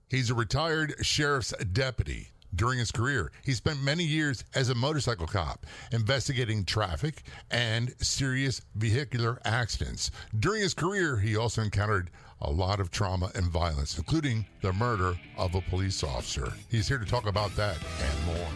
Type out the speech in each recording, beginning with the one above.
He's a retired sheriff's deputy. During his career, he spent many years as a motorcycle cop, investigating traffic and serious vehicular accidents. During his career, he also encountered a lot of trauma and violence, including the murder of a police officer. He's here to talk about that and more.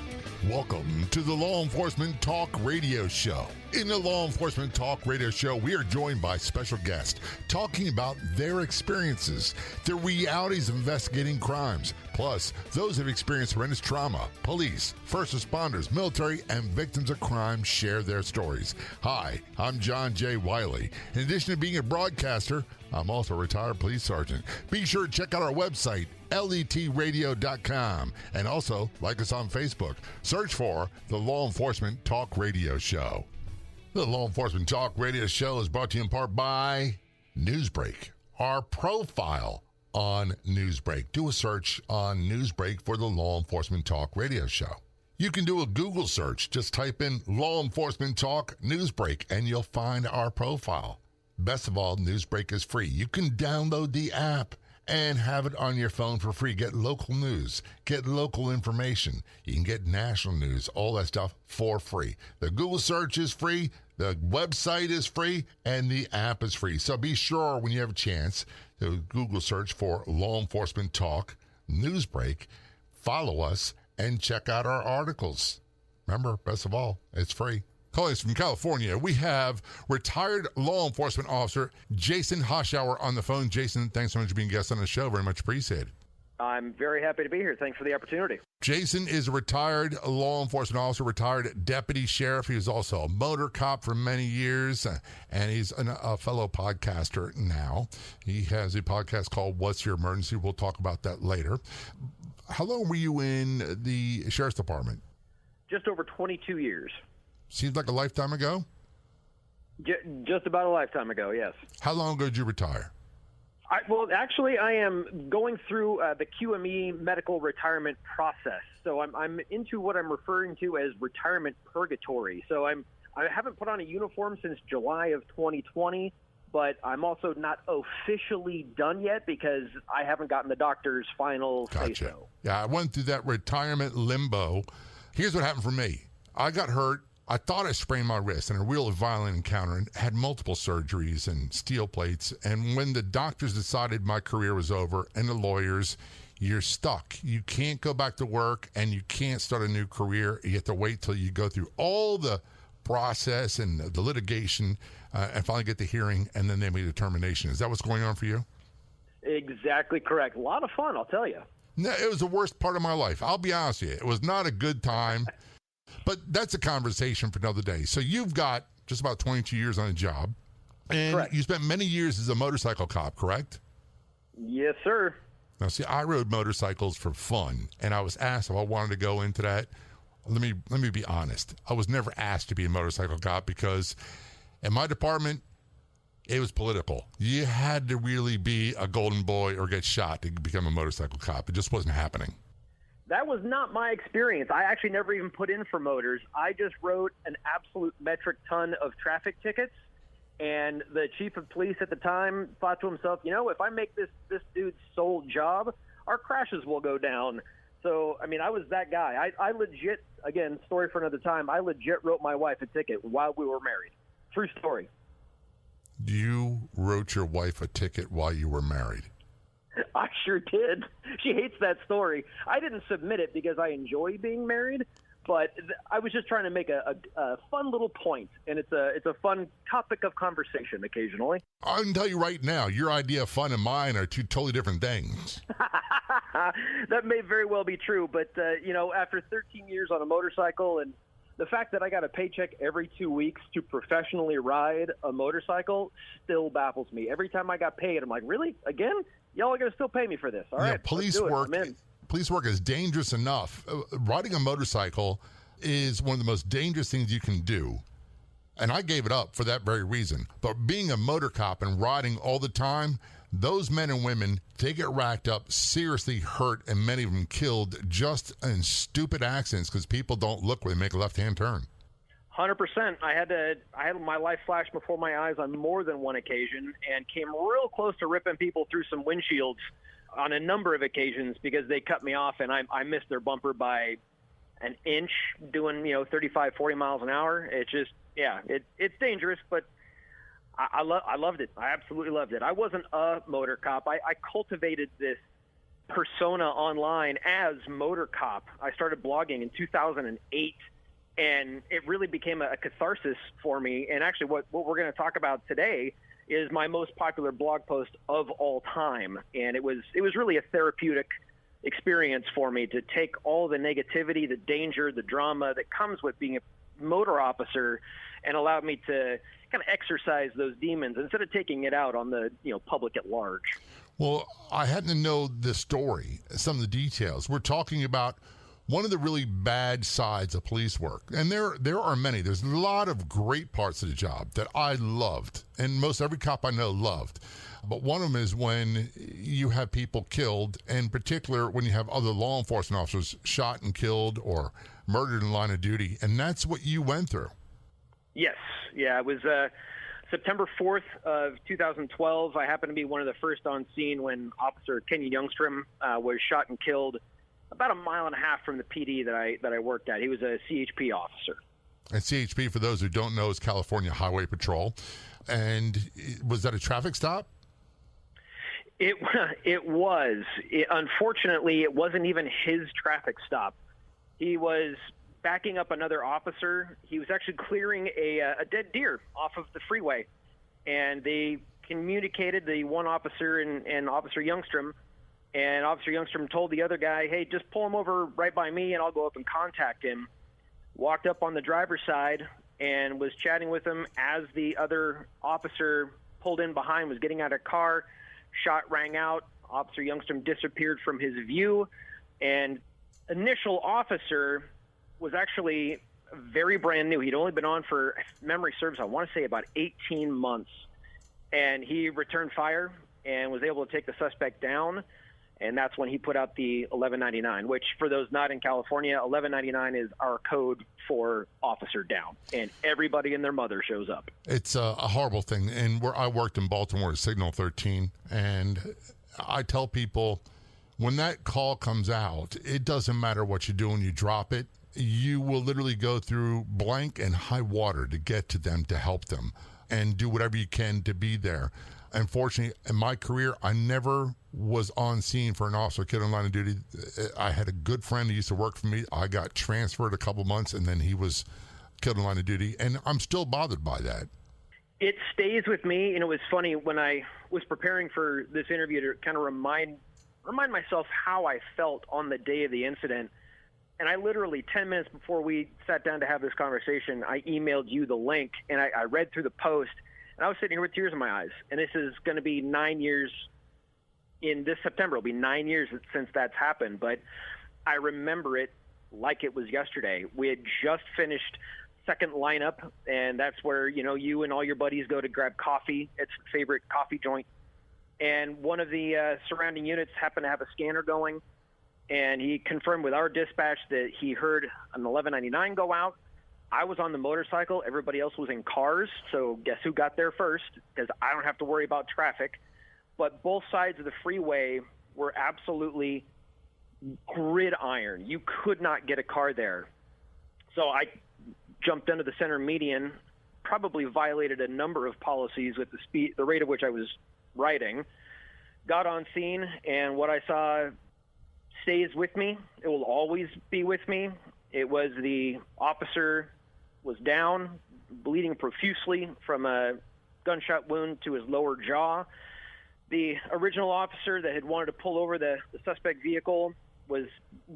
Welcome to the Law Enforcement Talk Radio Show. In the Law Enforcement Talk Radio Show, we are joined by special guests talking about their experiences, the realities of investigating crimes, plus those who have experienced horrendous trauma. Police, first responders, military, and victims of crime share their stories. Hi, I'm John J. Wiley. In addition to being a broadcaster, I'm also a retired police sergeant. Be sure to check out our website, letradio.com, and also like us on Facebook. Search for the Law Enforcement Talk Radio Show. The Law Enforcement Talk Radio Show is brought to you in part by Newsbreak. Our profile on Newsbreak. Do a search on Newsbreak for the Law Enforcement Talk Radio Show. You can do a Google search. Just type in Law Enforcement Talk Newsbreak and you'll find our profile. Best of all, Newsbreak is free. You can download the app and have it on your phone for free. Get local news, get local information. You can get national news, all that stuff for free. The Google search is free, the website is free, and the app is free. So be sure when you have a chance to Google search for Law Enforcement Talk Newsbreak, follow us, and check out our articles. Remember, best of all, it's free. Calling us from California, we have retired law enforcement officer Jason Hoschouer on the phone. Jason, thanks so much for being a guest on the show. Very much appreciated. I'm very happy to be here. Thanks for the opportunity. Jason is a retired law enforcement officer, retired deputy sheriff. He was also a motor cop for many years, and he's a fellow podcaster now. He has a podcast called What's Your Emergency? We'll talk about that later. How long were you in the sheriff's department? Just over 22 years. Seems like a lifetime ago? Just about a lifetime ago, yes. How long ago did you retire? Well, actually, I am going through the QME medical retirement process. So I'm into what I'm referring to as retirement purgatory. So I haven't put on a uniform since July of 2020, but I'm also not officially done yet because I haven't gotten the doctor's final say-so. Yeah, I went through that retirement limbo. Here's what happened for me. I got hurt. I thought I sprained my wrist in a real violent encounter and had multiple surgeries and steel plates. And when the doctors decided my career was over and the lawyers, you're stuck. You can't go back to work and you can't start a new career. You have to wait till you go through all the process and the litigation and finally get the hearing, and then they make a determination. Is that what's going on for you? Exactly correct. A lot of fun, I'll tell you. No, it was the worst part of my life. I'll be honest with you. It was not a good time. But that's a conversation for another day. So you've got just about 22 years on the job, and correct. You spent many years as a motorcycle cop, correct? Yes, sir. Now, see, I rode motorcycles for fun, and I was asked if I wanted to go into that. Let me be honest. I was never asked to be a motorcycle cop because in my department, it was political. You had to really be a golden boy or get shot to become a motorcycle cop. It just wasn't happening. That was not my experience. I actually never even put in for motors. I just wrote an absolute metric ton of traffic tickets, and the chief of police at the time thought to himself, if I make this dude's sole job, our crashes will go down. So, I was that guy. I legit, again, story for another time, I legit wrote my wife a ticket while we were married. True story. You wrote your wife a ticket while you were married? I sure did. She hates that story. I didn't submit it because I enjoy being married, but I was just trying to make a fun little point, and it's a fun topic of conversation occasionally. I can tell you right now, your idea of fun and mine are two totally different things. That may very well be true, but after 13 years on a motorcycle and the fact that I got a paycheck every 2 weeks to professionally ride a motorcycle still baffles me. Every time I got paid, I'm like, really? Again? Y'all are going to still pay me for this. All right, police work is dangerous enough. Riding a motorcycle is one of the most dangerous things you can do. And I gave it up for that very reason. But being a motor cop and riding all the time, those men and women, they get racked up, seriously hurt, and many of them killed just in stupid accidents because people don't look when they make a left-hand turn. 100%. I had my life flash before my eyes on more than one occasion and came real close to ripping people through some windshields on a number of occasions because they cut me off and I missed their bumper by an inch doing, 35, 40 miles an hour. It's just, it's dangerous, but I loved it. I absolutely loved it. I wasn't a motor cop. I cultivated this persona online as motor cop. I started blogging in 2008, and it really became a catharsis for me. And actually what we're going to talk about today is my most popular blog post of all time. And it was really a therapeutic experience for me to take all the negativity, the danger, the drama that comes with being a motor officer and allowed me to kind of exercise those demons instead of taking it out on the public at large. Well, I had to know the story, some of the details. We're talking about one of the really bad sides of police work. And there are many. There's a lot of great parts of the job that I loved, and most every cop I know loved. But one of them is when you have people killed, in particular when you have other law enforcement officers shot and killed or murdered in line of duty. And that's what you went through. Yes. Yeah, it was September 4th of 2012. I happened to be one of the first on scene when Officer Youngstrom was shot and killed about a mile and a half from the PD that I worked at. He was a CHP officer. And CHP, for those who don't know, is California Highway Patrol. And was that a traffic stop? It was. Unfortunately, it wasn't even his traffic stop. He was backing up another officer. He was actually clearing a dead deer off of the freeway. And they communicated, the one officer and Officer Youngstrom, and Officer Youngstrom told the other guy, hey, just pull him over right by me and I'll go up and contact him. Walked up on the driver's side and was chatting with him as the other officer pulled in behind, was getting out of a car. Shot rang out. Officer Youngstrom disappeared from his view. And initial officer was actually very brand new. He'd only been on for, if memory serves, I want to say about 18 months. And he returned fire and was able to take the suspect down. And that's when he put out the 1199, which for those not in California, 1199 is our code for officer down. And everybody and their mother shows up. It's a horrible thing. And where I worked in Baltimore, Signal 13, and I tell people when that call comes out, it doesn't matter what you do when you drop it. You will literally go through blank and high water to get to them, to help them, and do whatever you can to be there. Unfortunately, in my career, I never was on scene for an officer killed in line of duty. I had a good friend who used to work for me. I got transferred a couple months, and then he was killed in line of duty, and I'm still bothered by that. It stays with me, and it was funny when I was preparing for this interview to kind of remind myself how I felt on the day of the incident. And I literally, 10 minutes before we sat down to have this conversation, I emailed you the link, and I read through the post. And I was sitting here with tears in my eyes. And this is going to be 9 years in this September. It'll be 9 years since that's happened. But I remember it like it was yesterday. We had just finished second lineup, and that's where, you and all your buddies go to grab coffee. It's your favorite coffee joint. And one of the surrounding units happened to have a scanner going. And he confirmed with our dispatch that he heard an 1199 go out. I was on the motorcycle. Everybody else was in cars. So guess who got there first? Because I don't have to worry about traffic. But both sides of the freeway were absolutely gridiron. You could not get a car there. So I jumped into the center median, probably violated a number of policies with the rate at which I was riding, got on scene, and what I saw stays with me. It will always be with me. It was the officer was down, bleeding profusely from a gunshot wound to his lower jaw. The original officer that had wanted to pull over the suspect vehicle was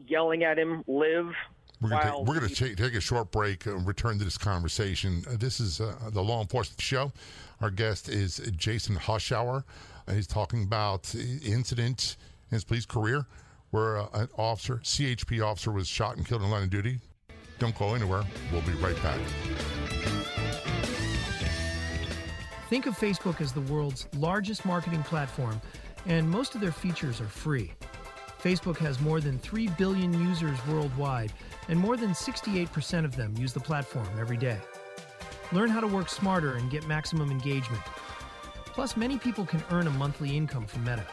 yelling at him, live. We're going to take a short break and return to this conversation. This is the Law Enforcement Show. Our guest is Jason Hoschouer. He's talking about the incident in his police career where an officer, CHP officer, was shot and killed in line of duty. Don't go anywhere. We'll be right back. Think of Facebook as the world's largest marketing platform, and most of their features are free. Facebook has more than 3 billion users worldwide, and more than 68% of them use the platform every day. Learn how to work smarter and get maximum engagement. Plus, many people can earn a monthly income from Meta.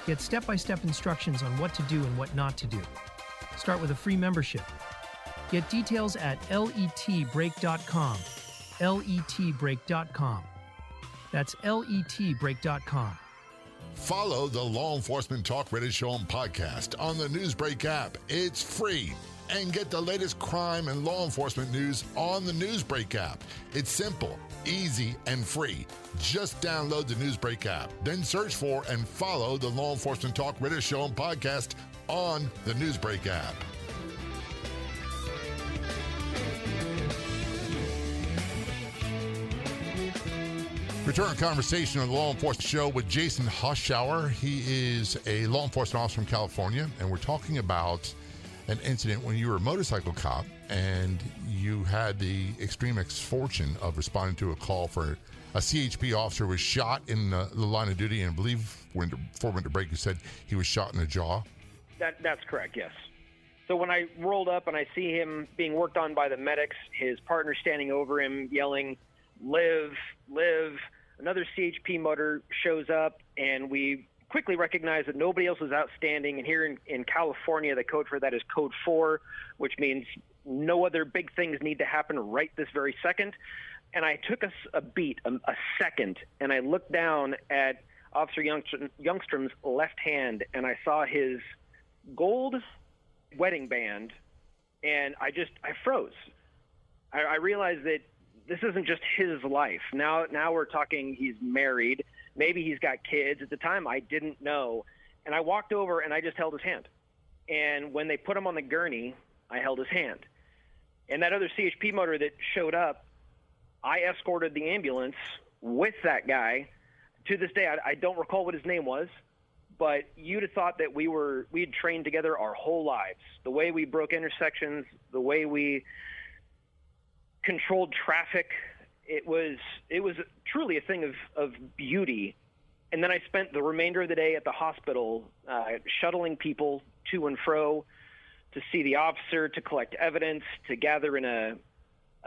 Get step-by-step instructions on what to do and what not to do. Start with a free membership. Get details at letbreak.com. letbreak.com. That's letbreak.com. Follow the Law Enforcement Talk Radio Show and podcast on the Newsbreak app. It's free. And get the latest crime and law enforcement news on the Newsbreak app. It's simple, easy, and free. Just download the Newsbreak app. Then search for and follow the Law Enforcement Talk Radio Show and podcast on the Newsbreak app. Return conversation on the Law Enforcement Show with Jason Hoschouer. He is a law enforcement officer from California, and we're talking about an incident when you were a motorcycle cop and you had the extreme misfortune of responding to a call for a CHP officer who was shot in the line of duty, and I believe before we went to break, you said he was shot in the jaw. That's correct, yes. So when I rolled up and I see him being worked on by the medics, his partner standing over him yelling, "Live, live," another CHP motor shows up, and we quickly recognize that nobody else is outstanding. And here in California, the code for that is code 4, which means no other big things need to happen right this very second. And I took a second, and I looked down at Officer Youngstrom's left hand, and I saw his gold wedding band, and I froze. I realized that this isn't just his life. Now we're talking he's married. Maybe he's got kids. At the time, I didn't know. And I walked over and I just held his hand. And when they put him on the gurney, I held his hand. And that other CHP motor that showed up, I escorted the ambulance with that guy. To this day, I don't recall what his name was, but you'd have thought that we'd trained together our whole lives. The way we broke intersections, the way we controlled traffic, it was truly a thing of beauty. And then I spent the remainder of the day at the hospital shuttling people to and fro to see the officer, to collect evidence, to gather in a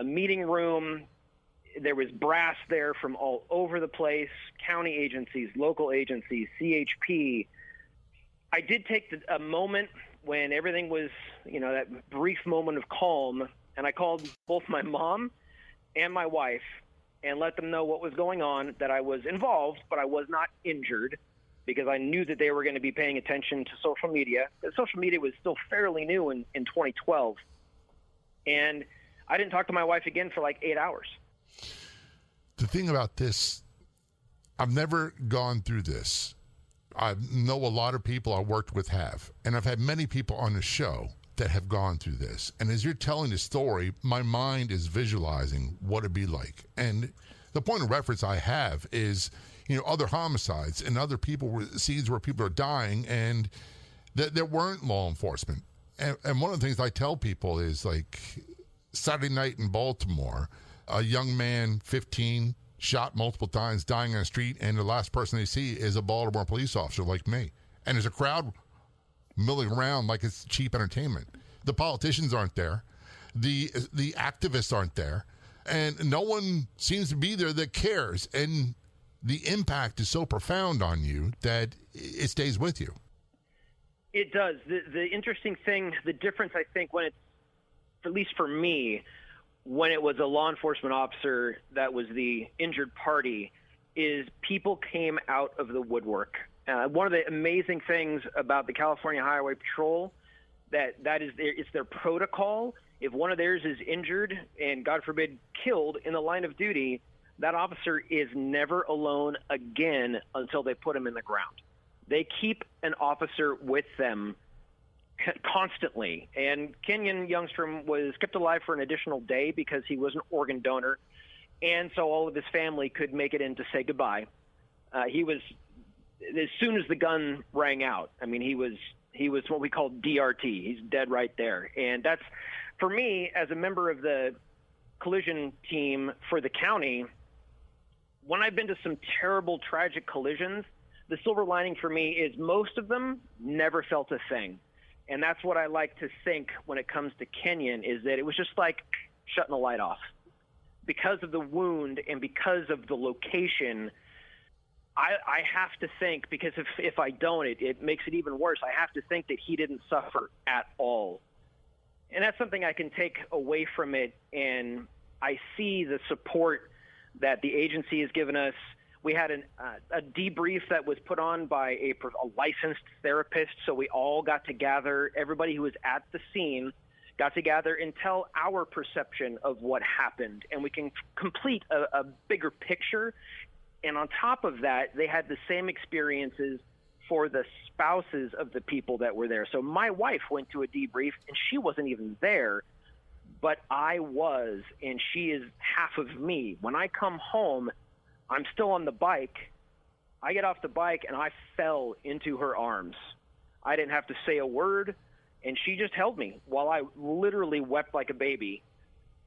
meeting room. There was brass there from all over the place, county agencies, local agencies, CHP. I did take a moment when everything was, that brief moment of calm, and I called both my mom and my wife and let them know what was going on, that I was involved, but I was not injured, because I knew that they were going to be paying attention to social media. Social media was still fairly new in 2012. And I didn't talk to my wife again for like 8 hours. The thing about this, I've never gone through this. I know a lot of people I worked with have, and I've had many people on the show that have gone through this. And as you're telling the story, my mind is visualizing what it'd be like. And the point of reference I have is, other homicides and other scenes where people are dying, and there weren't law enforcement. And one of the things I tell people is, like, Saturday night in Baltimore, a young man, 15, shot multiple times, dying on the street, and the last person they see is a Baltimore police officer like me. And there's a crowd milling around like it's cheap entertainment. The politicians aren't there. The activists aren't there. And no one seems to be there that cares. And the impact is so profound on you that it stays with you. It does. The interesting thing, the difference, I think, when it's, at least for me, when it was a law enforcement officer that was the injured party, is people came out of the woodwork. One of the amazing things about the California Highway Patrol, that is it's their protocol. If one of theirs is injured and, God forbid, killed in the line of duty, that officer is never alone again until they put him in the ground. They keep an officer with them constantly. And Kenyon Youngstrom was kept alive for an additional day because he was an organ donor, and so all of his family could make it in to say goodbye. He was, as soon as the gun rang out, he was what we call DRT. He's dead right there. And that's, for me, as a member of the collision team for the county, when I've been to some terrible, tragic collisions, the silver lining for me is most of them never felt a thing. And that's what I like to think when it comes to Kenyon, is that it was just like shutting the light off. Because of the wound and because of the location, I have to think, because if I don't, it makes it even worse. I have to think that he didn't suffer at all. And that's something I can take away from it. And I see the support that the agency has given us. We had a debrief that was put on by a licensed therapist. So we all got to gather, everybody who was at the scene got to gather and tell our perception of what happened. And we can complete a bigger picture. And on top of that, they had the same experiences for the spouses of the people that were there. So my wife went to a debrief, and she wasn't even there, but I was, and she is half of me. When I come home, I'm still on the bike. I get off the bike, and I fell into her arms. I didn't have to say a word, and she just held me while I literally wept like a baby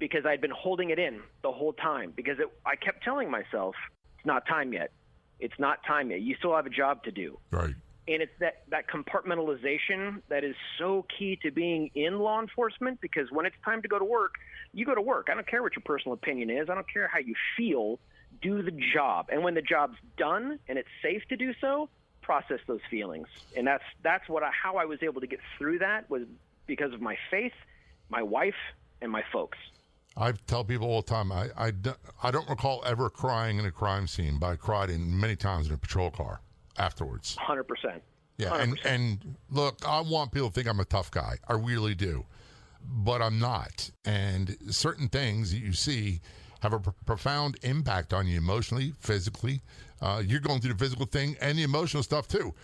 because I'd been holding it in the whole time, because I kept telling myself, it's not time yet. It's not time yet. You still have a job to do. Right. And it's that compartmentalization that is so key to being in law enforcement, because when it's time to go to work, you go to work. I don't care what your personal opinion is. I don't care how you feel. Do the job. And when the job's done and it's safe to do so, process those feelings. And that's how I was able to get through that, was because of my faith, my wife, and my folks. I tell people all the time, I don't recall ever crying in a crime scene, but I cried many times in a patrol car afterwards. 100%. Yeah, 100%. and look, I want people to think I'm a tough guy. I really do. But I'm not. And certain things that you see have a profound impact on you emotionally, physically. You're going through the physical thing and the emotional stuff too.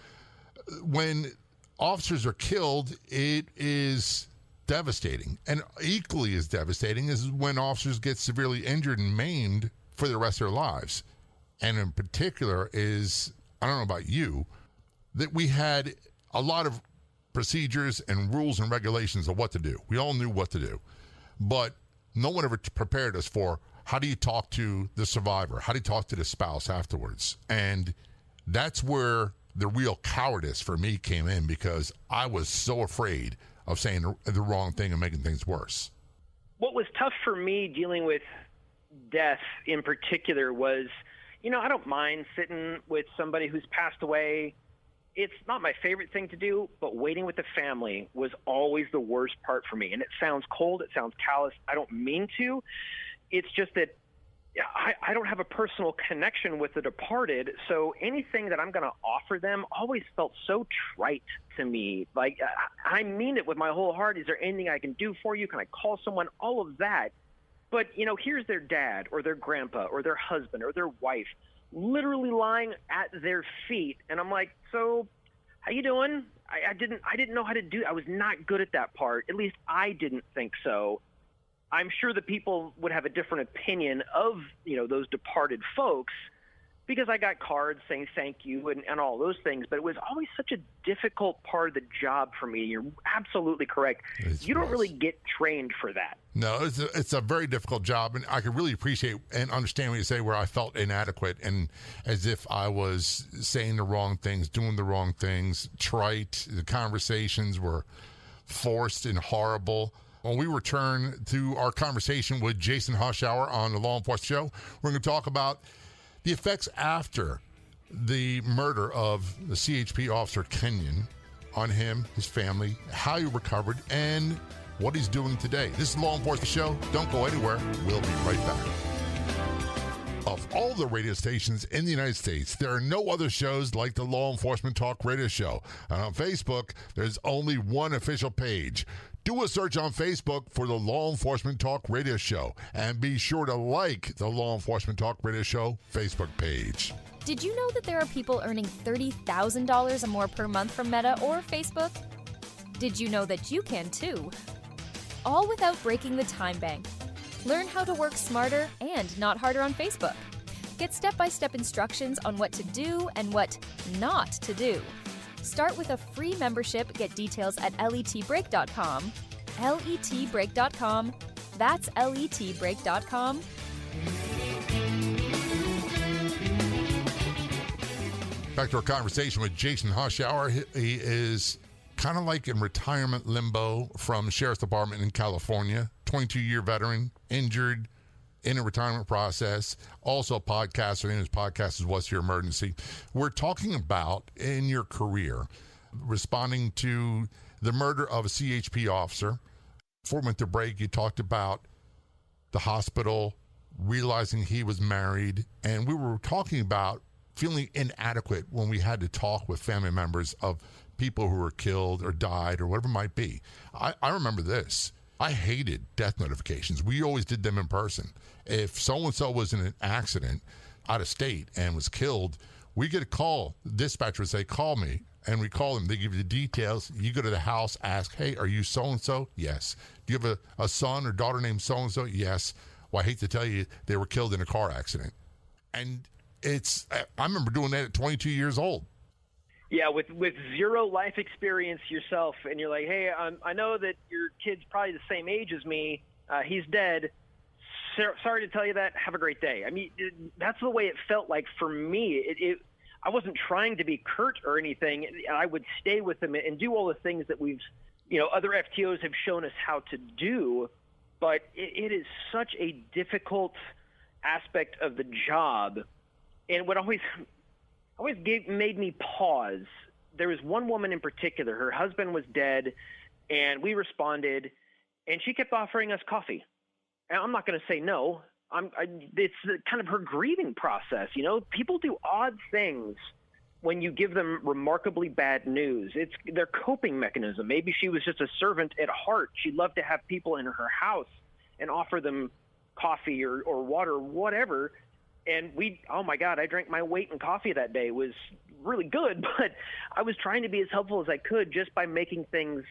When officers are killed, it is devastating. And equally as devastating is when officers get severely injured and maimed for the rest of their lives. And in particular is, I don't know about you, that we had a lot of procedures and rules and regulations of what to do. We all knew what to do. But no one ever prepared us for, how do you talk to the survivor? How do you talk to the spouse afterwards? And that's where the real cowardice for me came in, because I was so afraid of saying the wrong thing and making things worse. What was tough for me dealing with death in particular was, I don't mind sitting with somebody who's passed away. It's not my favorite thing to do, but waiting with the family was always the worst part for me. And it sounds cold. It sounds callous. I don't mean to. It's just that I don't have a personal connection with the departed, so anything that I'm going to offer them always felt so trite to me. Like, I mean it with my whole heart. Is there anything I can do for you? Can I call someone? All of that. But, here's their dad or their grandpa or their husband or their wife literally lying at their feet. And I'm like, so how you doing? I didn't know how to do it. I was not good at that part. At least I didn't think so. I'm sure that people would have a different opinion of, those departed folks, because I got cards saying thank you and all those things, but it was always such a difficult part of the job for me. You're absolutely correct. You don't really get trained for that. No, it's a very difficult job, and I could really appreciate and understand what you say, where I felt inadequate and as if I was saying the wrong things, doing the wrong things, trite. The conversations were forced and horrible. When we return to our conversation with Jason Hoschouer on the Law Enforcement Show, we're going to talk about the effects after the murder of the CHP officer Kenyon on him, his family, how he recovered, and what he's doing today. This is the Law Enforcement Show. Don't go anywhere. We'll be right back. Of all the radio stations in the United States, there are no other shows like the Law Enforcement Talk Radio Show. And on Facebook, there's only one official page. Do a search on Facebook for the Law Enforcement Talk Radio Show, and be sure to like the Law Enforcement Talk Radio Show Facebook page. Did you know that there are people earning $30,000 or more per month from Meta or Facebook? Did you know that you can too? All without breaking the time bank. Learn how to work smarter and not harder on Facebook. Get step-by-step instructions on what to do and what not to do. Start with a free membership. Get details at letbreak.com. letbreak.com. That's letbreak.com. Back to our conversation with Jason Hoschouer. He is kind of like in retirement limbo from Sheriff's Department in California. 22-year veteran, injured in a retirement process, also a podcast. Her name is Podcast is What's Your Emergency. We're talking about, in your career, responding to the murder of a CHP officer. Before we went to break, you talked about the hospital, realizing he was married, and we were talking about feeling inadequate when we had to talk with family members of people who were killed or died or whatever it might be. I remember this. I hated death notifications. We always did them in person. If so-and-so was in an accident out of state and was killed, we get a call. The dispatcher would say, call me. And we call them. They give you the details. You go to the house, ask, hey, are you so-and-so? Yes. Do you have a son or daughter named so-and-so? Yes. Well, I hate to tell you, they were killed in a car accident. And I remember doing that at 22 years old. Yeah, with zero life experience yourself, and you're like, hey, I know that your kid's probably the same age as me. He's dead. Sorry to tell you that. Have a great day. I mean, that's the way it felt like for me. I wasn't trying to be curt or anything. I would stay with them and do all the things that other FTOs have shown us how to do. But it is such a difficult aspect of the job. And what always made me pause, there was one woman in particular. Her husband was dead, and we responded, and she kept offering us coffee. And I'm not going to say no. It's kind of her grieving process. People do odd things when you give them remarkably bad news. It's their coping mechanism. Maybe she was just a servant at heart. She loved to have people in her house and offer them coffee or water, whatever. And oh my God, I drank my weight in coffee that day. It was really good, but I was trying to be as helpful as I could just by making things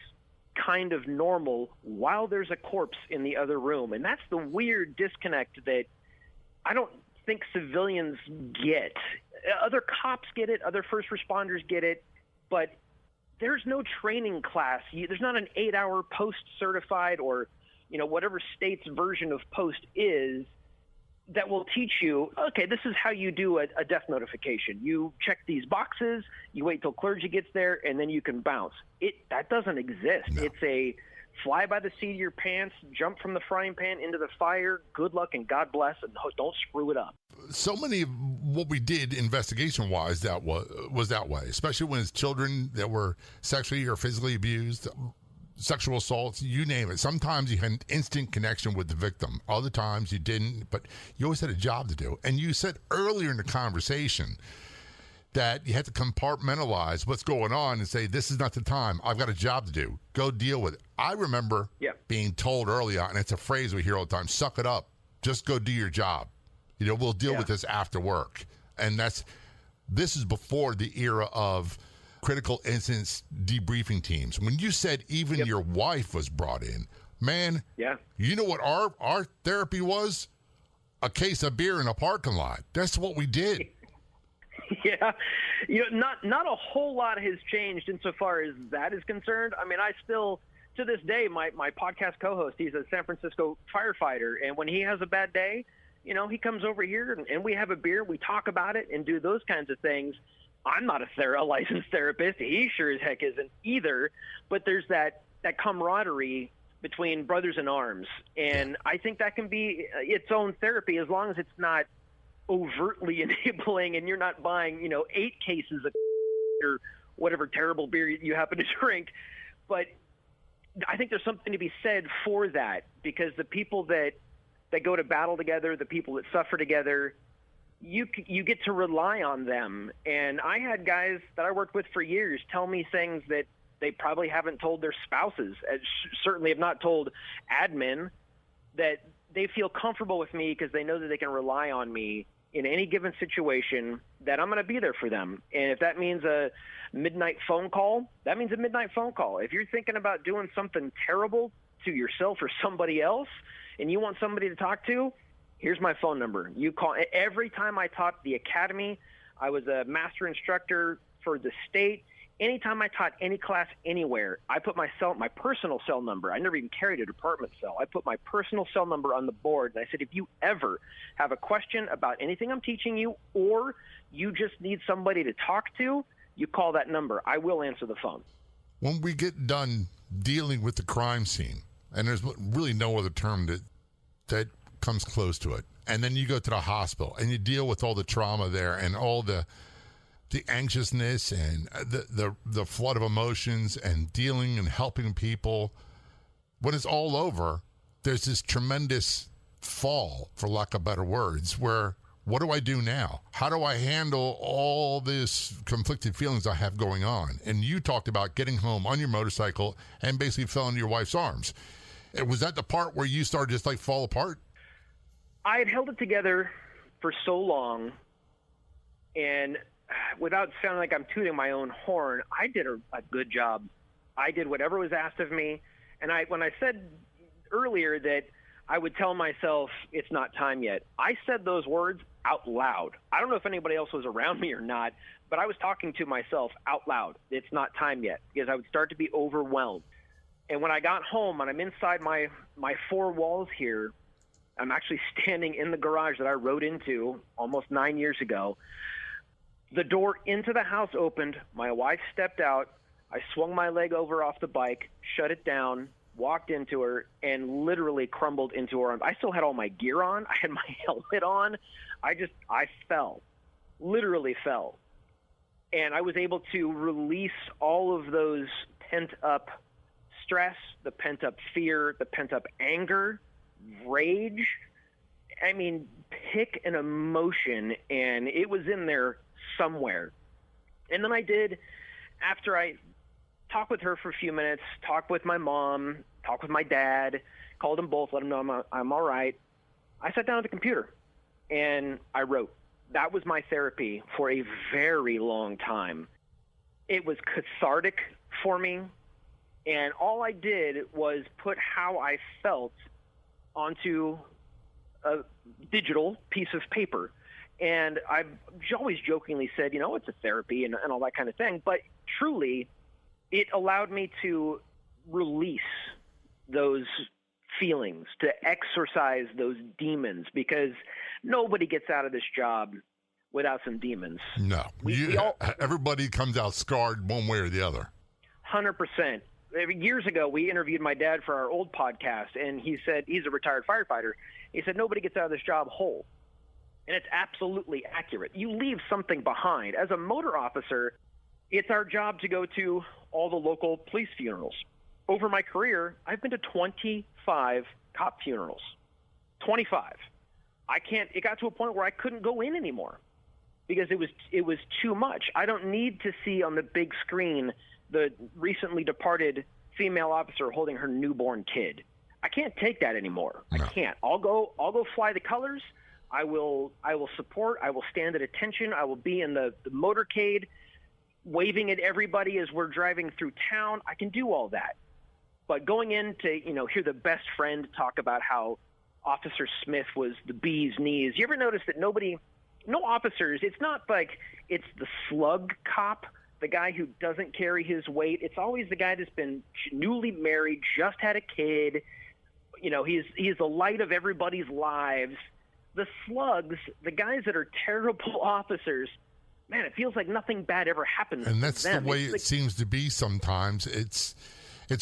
kind of normal while there's a corpse in the other room. And that's the weird disconnect that I don't think civilians get. Other cops get it, other first responders get it, but there's no training class. There's not an 8-hour post certified or whatever state's version of post is that will teach you, okay, this is how you do a death notification. You check these boxes, you wait till clergy gets there, and then you can bounce. That doesn't exist. No. It's a fly by the seat of your pants, jump from the frying pan into the fire, good luck and God bless, and don't screw it up. So many of what we did investigation-wise that was that way, especially when it's children that were sexually or physically abused, sexual assaults, you name it. Sometimes you had an instant connection with the victim. Other times you didn't, but you always had a job to do. And you said earlier in the conversation that you had to compartmentalize what's going on and say, this is not the time. I've got a job to do. Go deal with it. I remember being told early on, and it's a phrase we hear all the time, suck it up. Just go do your job. We'll deal with this after work. And this is before the era of critical incidents debriefing teams. When you said even your wife was brought in, man, you know what our therapy was? A case of beer in a parking lot. That's what we did. Yeah. Not a whole lot has changed insofar as that is concerned. I mean, I still, to this day, my podcast co-host, he's a San Francisco firefighter, and when he has a bad day, he comes over here and we have a beer, we talk about it and do those kinds of things. I'm not a licensed therapist. He sure as heck isn't either. But there's that camaraderie between brothers in arms. And I think that can be its own therapy as long as it's not overtly enabling and you're not buying, 8 cases of or whatever terrible beer you happen to drink. But I think there's something to be said for that, because the people that go to battle together, the people that suffer together, you get to rely on them. And I had guys that I worked with for years tell me things that they probably haven't told their spouses, certainly have not told admin, that they feel comfortable with me because they know that they can rely on me in any given situation, that I'm going to be there for them. And if that means a midnight phone call, that means a midnight phone call. If you're thinking about doing something terrible to yourself or somebody else and you want somebody to talk to, here's my phone number. You call. Every time I taught the academy, I was a master instructor for the state. Anytime I taught any class anywhere, I put my personal cell number. I never even carried a department cell. I put my personal cell number on the board, and I said, if you ever have a question about anything I'm teaching you, or you just need somebody to talk to, you call that number. I will answer the phone. When we get done dealing with the crime scene, and there's really no other term that comes close to it. And then you go to the hospital and you deal with all the trauma there and all the anxiousness and the flood of emotions and dealing and helping people. When it's all over, there's this tremendous fall, for lack of better words, where what do I do now? How do I handle all this conflicted feelings I have going on? And you talked about getting home on your motorcycle and basically fell into your wife's arms. Was that the part where you started just like fall apart? I had held it together for so long, and without sounding like I'm tooting my own horn, I did a good job. I did whatever was asked of me. And when I said earlier that I would tell myself it's not time yet, I said those words out loud. I don't know if anybody else was around me or not, but I was talking to myself out loud. It's not time yet, because I would start to be overwhelmed. And when I got home and I'm inside my four walls here, I'm actually standing in the garage that I rode into almost 9 years ago. The door into the house opened. My wife stepped out. I swung my leg over off the bike, shut it down, walked into her, and literally crumbled into her arms. I still had all my gear on. I had my helmet on. I fell, literally fell. And I was able to release all of those pent-up stress, the pent-up fear, the pent-up anger, rage. I mean, pick an emotion, and it was in there somewhere. And then I did, after I talked with her for a few minutes, talked with my mom, talked with my dad, called them both, let them know I'm all right. I sat down at the computer and I wrote. That was my therapy for a very long time. It was cathartic for me, and all I did was put how I felt onto a digital piece of paper. And I've always jokingly said, it's a therapy and all that kind of thing. But truly, it allowed me to release those feelings, to exorcise those demons, because nobody gets out of this job without some demons. No. Everybody comes out scarred one way or the other. 100%. Years ago, we interviewed my dad for our old podcast, and he said, he's a retired firefighter. He said, nobody gets out of this job whole. And it's absolutely accurate. You leave something behind. As a motor officer, it's our job to go to all the local police funerals. Over my career, I've been to 25 cop funerals. 25. It got to a point where I couldn't go in anymore because it was too much. I don't need to see on the big screen the recently departed female officer holding her newborn kid. I can't take that anymore. No. I can't. I'll go fly the colors. I will support. I will stand at attention. I will be in the motorcade, waving at everybody as we're driving through town. I can do all that. But going in to, hear the best friend talk about how Officer Smith was the bee's knees. You ever notice that no officers, it's not like it's the slug cop, the guy who doesn't carry his weight. It's always the guy that's been newly married, just had a kid. He's the light of everybody's lives. The slugs, the guys that are terrible officers, man, it feels like nothing bad ever happens to them. And that's the way it seems to be sometimes. It's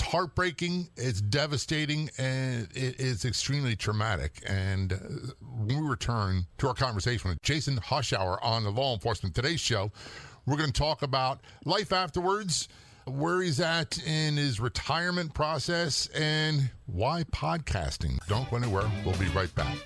heartbreaking, it's devastating, and it is extremely traumatic. And when we return to our conversation with Jason Hoschouer on the Law Enforcement Today show, we're going to talk about life afterwards, where he's at in his retirement process, and why podcasting. Don't go anywhere. We'll be right back.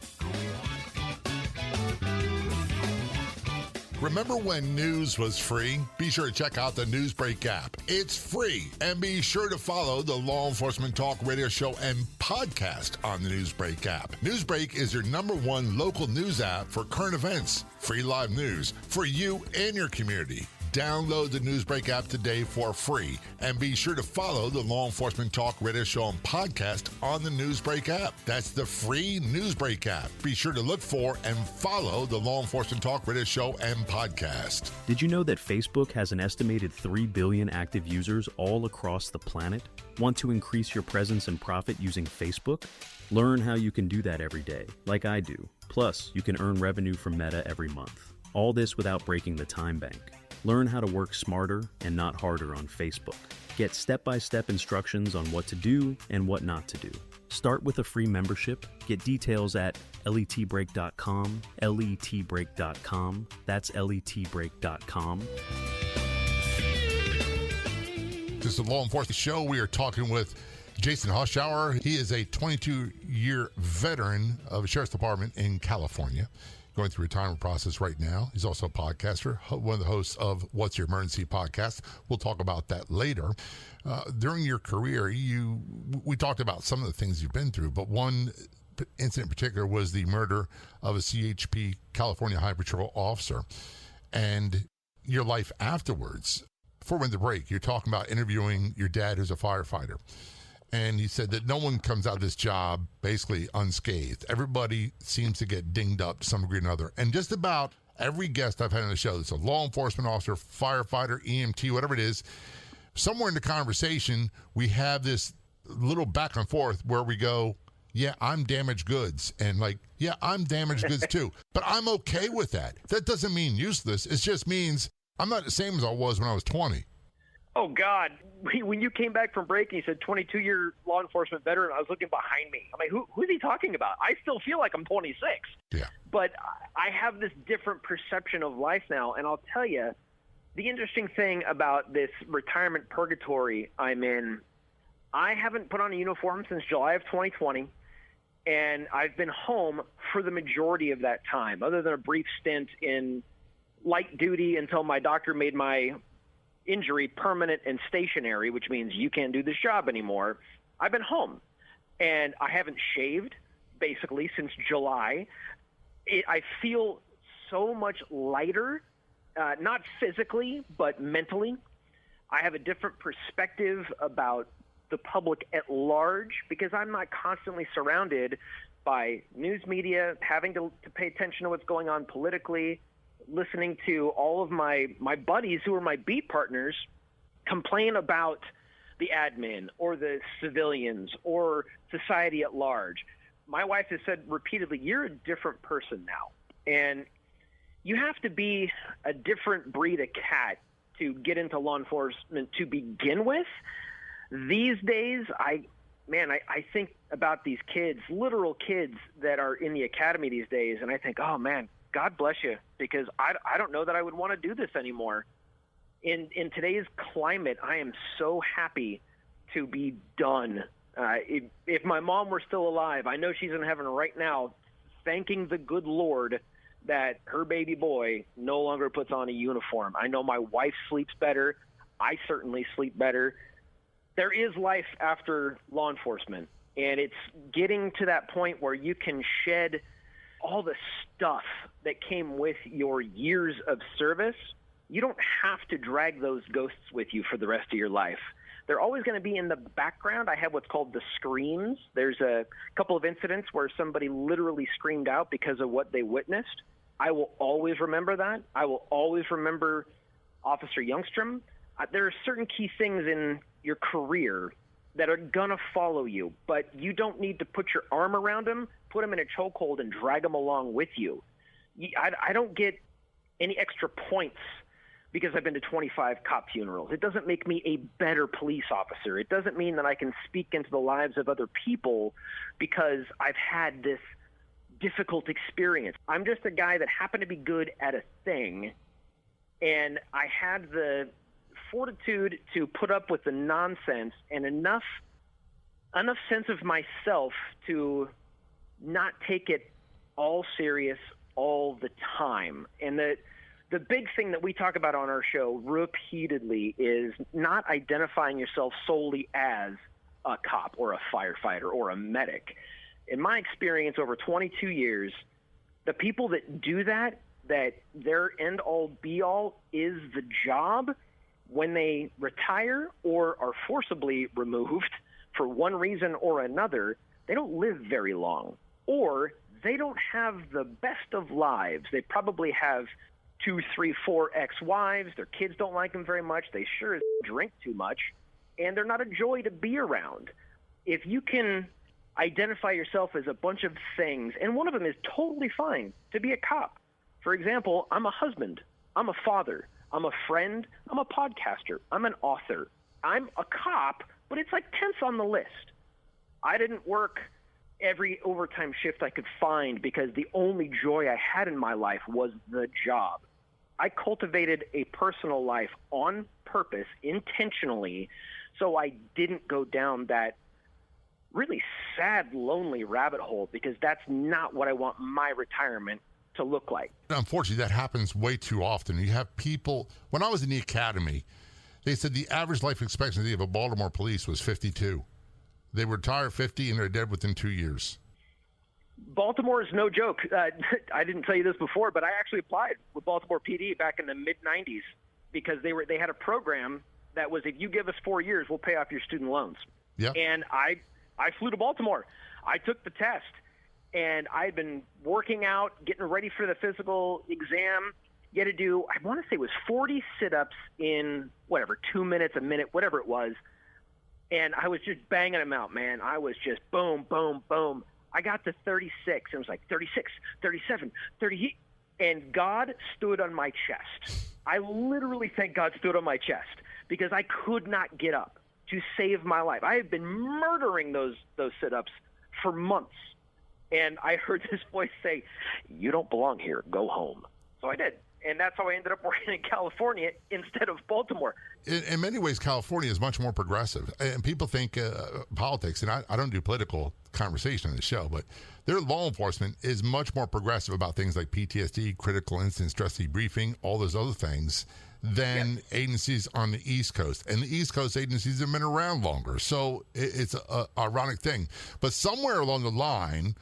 Remember when news was free? Be sure to check out the Newsbreak app. It's free. And be sure to follow the Law Enforcement Talk Radio Show and podcast on the Newsbreak app. Newsbreak is your #1 local news app for current events, free live news for you and your community. Download the Newsbreak app today for free, and be sure to follow the Law Enforcement Talk Radio Show and podcast on the Newsbreak app. That's the free Newsbreak app. Be sure to look for and follow the Law Enforcement Talk Radio Show and podcast. Did you know that Facebook has an estimated 3 billion active users all across the planet? Want to increase your presence and profit using Facebook? Learn how you can do that every day, like I do. Plus, you can earn revenue from Meta every month. All this without breaking the time bank. Learn how to work smarter and not harder on Facebook. Get step-by-step instructions on what to do and what not to do. Start with a free membership. Get details at letbreak.com, letbreak.com. That's letbreak.com. This is the Law Enforcement Show. We are talking with Jason Hoschouer. He is a 22-year veteran of the Sheriff's Department in California, going through a retirement process right now. He's also a podcaster, one of the hosts of What's Your Emergency podcast. We'll talk about that later. During your career, we talked about some of the things you've been through, but one incident in particular was the murder of a CHP, California High Patrol officer, and your life afterwards. Before we went to break, you're talking about interviewing your dad, who's a firefighter. And he said that no one comes out of this job basically unscathed. Everybody seems to get dinged up to some degree or another. And just about every guest I've had on the show, that's a law enforcement officer, firefighter, EMT, whatever it is, somewhere in the conversation, we have this little back and forth where we go, yeah, I'm damaged goods. And like, yeah, I'm damaged goods too. But I'm okay with that. That doesn't mean useless. It just means I'm not the same as I was when I was 20. Oh, God. When you came back from break and you said 22-year law enforcement veteran, I was looking behind me. I'm like, who's he talking about? I still feel like I'm 26. Yeah. But I have this different perception of life now. And I'll tell you, the interesting thing about this retirement purgatory I'm in, I haven't put on a uniform since July of 2020. And I've been home for the majority of that time, other than a brief stint in light duty until my doctor made my injury permanent and stationary, which means you can't do this job anymore. I've been home, and I haven't shaved basically since July. I feel so much lighter, not physically, but mentally. I have a different perspective about the public at large because I'm not constantly surrounded by news media, having to pay attention to what's going on politically, listening to all of my buddies who are my beat partners complain about the admin or the civilians or society at large. My wife has said repeatedly, you're a different person now. And you have to be a different breed of cat to get into law enforcement to begin with. These days, I think about these kids, literal kids that are in the academy these days, and I think, oh, man, God bless you, because I don't know that I would want to do this anymore. In today's climate, I am so happy to be done. If my mom were still alive, I know she's in heaven right now, thanking the good Lord that her baby boy no longer puts on a uniform. I know my wife sleeps better. I certainly sleep better. There is life after law enforcement, and it's getting to that point where you can shed all the stuff that came with your years of service. You don't have to drag those ghosts with you for the rest of your life. They're always going to be in the background. I have what's called the screams. There's a couple of incidents where somebody literally screamed out because of what they witnessed. I will always remember that. I will always remember Officer Youngstrom. There are certain key things in your career that are going to follow you, but you don't need to put your arm around them, put them in a chokehold, and drag them along with you. I don't get any extra points because I've been to 25 cop funerals. It doesn't make me a better police officer. It doesn't mean that I can speak into the lives of other people because I've had this difficult experience. I'm just a guy that happened to be good at a thing, and I had the fortitude to put up with the nonsense and enough sense of myself to not take it all serious all the time. And the big thing that we talk about on our show repeatedly is not identifying yourself solely as a cop or a firefighter or a medic. In my experience over 22 years, the people that do that their end-all be-all is the job, when they retire or are forcibly removed for one reason or another, they don't live very long, or they don't have the best of lives. They probably have 2, 3, 4 ex-wives. Their kids don't like them very much. They sure as drink too much, and they're not a joy to be around. If you can identify yourself as a bunch of things, and one of them is totally fine, to be a cop. For example, I'm a husband. I'm a father. I'm a friend. I'm a podcaster. I'm an author. I'm a cop, but it's like 10th on the list. I didn't work every overtime shift I could find because the only joy I had in my life was the job. I cultivated a personal life on purpose, intentionally, so I didn't go down that really sad, lonely rabbit hole, because that's not what I want my retirement to look like. Unfortunately, that happens way too often. You have people, when I was in the academy, they said the average life expectancy of a Baltimore police was 52. They retire 50 and they're dead within 2 years. Baltimore is no joke. I didn't tell you this before, but I actually applied with Baltimore PD back in the mid-'90s because they had a program that was, if you give us 4 years, we'll pay off your student loans. Yeah. And I flew to Baltimore. I took the test, and I had been working out, getting ready for the physical exam. You had to do, I want to say it was 40 sit-ups in, 2 minutes, a minute, whatever it was. And I was just banging them out, man. I was just boom, boom, boom. I got to 36. It was like 36, 37, 30. And God stood on my chest. I literally think God stood on my chest because I could not get up to save my life. I had been murdering those sit-ups for months. And I heard this voice say, "You don't belong here. Go home." So I did. And that's how I ended up working in California instead of Baltimore. In many ways, California is much more progressive. And people think politics, and I don't do political conversation on the show, but their law enforcement is much more progressive about things like PTSD, critical incident stress debriefing, all those other things, than agencies on the East Coast. And the East Coast agencies have been around longer. So it's an ironic thing. But somewhere along the line,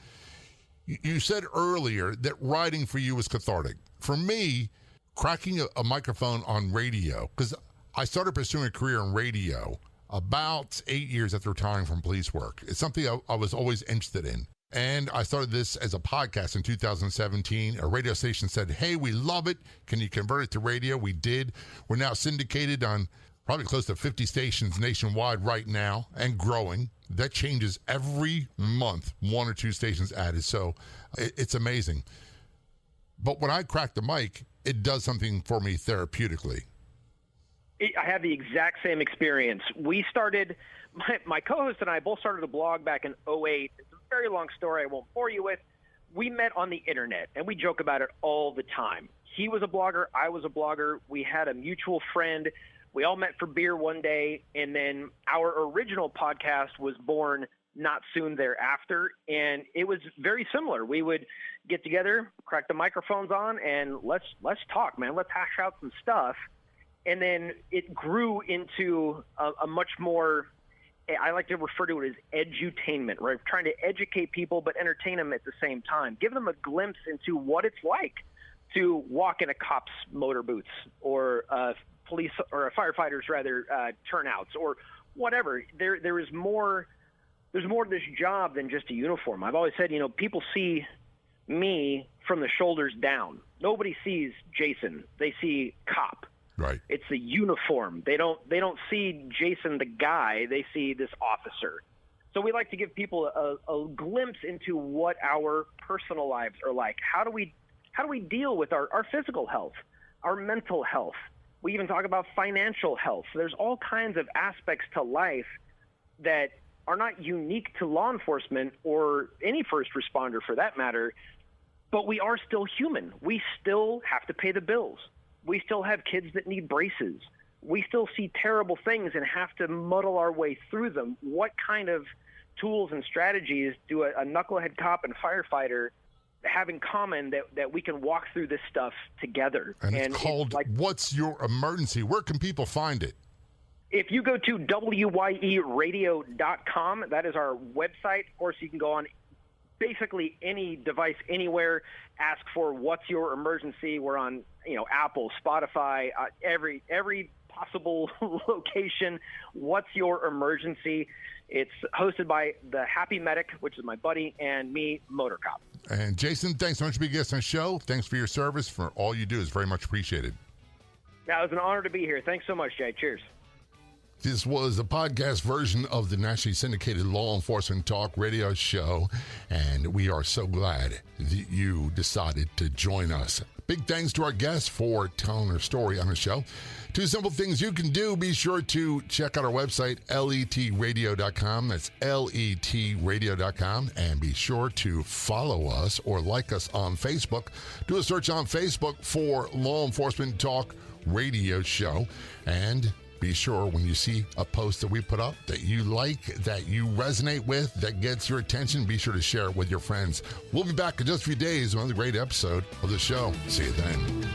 you said earlier that writing for you was cathartic. For me, cracking a microphone on radio, because I started pursuing a career in radio about 8 years after retiring from police work. It's something I was always interested in. And I started this as a podcast in 2017. A radio station said, "Hey, we love it. Can you convert it to radio?" We did. We're now syndicated on probably close to 50 stations nationwide right now and growing. That changes every month, 1 or 2 stations added. So it's amazing. But when I crack the mic, it does something for me therapeutically. I have the exact same experience. We started, my co-host and I both started a blog back in 2008. It's a very long story I won't bore you with. We met on the internet, and we joke about it all the time. He was a blogger. I was a blogger. We had a mutual friend. We all met for beer one day, and then our original podcast was born not soon thereafter, and it was very similar. We would get together, crack the microphones on, and let's talk, man. Let's hash out some stuff. And then it grew into a much more, I like to refer to it as edutainment, right? Trying to educate people but entertain them at the same time. Give them a glimpse into what it's like to walk in a cop's motor boots or police or firefighters turnouts or whatever. There is more. There's more to this job than just a uniform. I've always said, people see me from the shoulders down. Nobody sees Jason. They see cop. Right. It's the uniform. They don't see Jason the guy. They see this officer. So we like to give people a glimpse into what our personal lives are like. How do we deal with our physical health, our mental health? We even talk about financial health. There's all kinds of aspects to life that are not unique to law enforcement or any first responder for that matter, but we are still human. We still have to pay the bills. We still have kids that need braces. We still see terrible things and have to muddle our way through them. What kind of tools and strategies do a knucklehead cop and firefighter have in common that we can walk through this stuff together? And it's called What's Your Emergency? Where can people find it? If you go to wyeradio.com, that is our website. Of course, you can go on basically any device anywhere, ask for What's Your Emergency. We're on, Apple, Spotify, every possible location. What's Your Emergency? It's hosted by the Happy Medic, which is my buddy, and me, Motor Cop. And Jason, thanks so much for being a guest on the show. Thanks for your service. For all you do is very much appreciated. Yeah, it was an honor to be here. Thanks so much, Jay. Cheers. This was the podcast version of the nationally syndicated Law Enforcement Talk radio show, and we are so glad that you decided to join us. Big thanks to our guests for telling their story on the show. 2 simple things you can do. Be sure to check out our website, letradio.com. That's letradio.com. And be sure to follow us or like us on Facebook. Do a search on Facebook for Law Enforcement Talk Radio Show. And be sure when you see a post that we put up that you like, that you resonate with, that gets your attention, be sure to share it with your friends. We'll be back in just a few days with another great episode of the show. See you then.